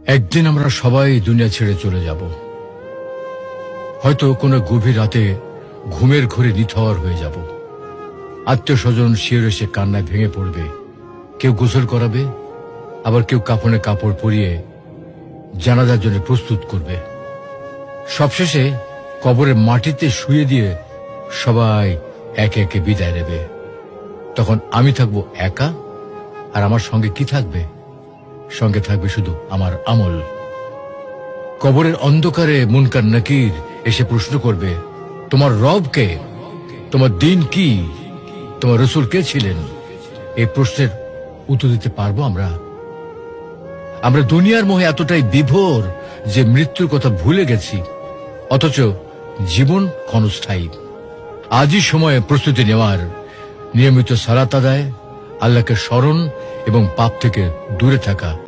একদিন আমরা সবাই দুনিয়া ছেড়ে চলে যাব। হয়তো কোনো গভীর রাতে ঘুমের ঘোরে নিথর হয়ে যাব। আত্মীয় স্বজন শিয়রে সে কান্নায় ভেঙে পড়বে। কেউ গোসল করাবে, আবার কেউ কাফনে কাপড় পরিয়ে জানাজার জন্য প্রস্তুত করবে। সবশেষে কবরের মাটিতে শুয়ে দিয়ে সবাই একে একে বিদায় নেবে। তখন আমি থাকবো একা, আর আমার সঙ্গে কি থাকবে? সঙ্গে থাকবে শুধু আমার আমল। কবরের অন্ধকারে মুনকার নাকির এসে প্রশ্ন করবে, তোমার রব কে? তোমার দিন কি? তোমার রাসূল কে ছিলেন? এই প্রশ্নের উত্তর দিতে পারবো আমরা? আমরা দুনিয়ার মোহে এতটাই বিভোর যে মৃত্যুর কথা ভুলে গেছি, অথচ জীবন ক্ষণস্থায়ী। আজই সময়ে প্রস্তুতি নেওয়ার, নিয়মিত সালাত আদায়, আল্লাহকে স্মরণ এবং পাপ থেকে দূরে থাকা।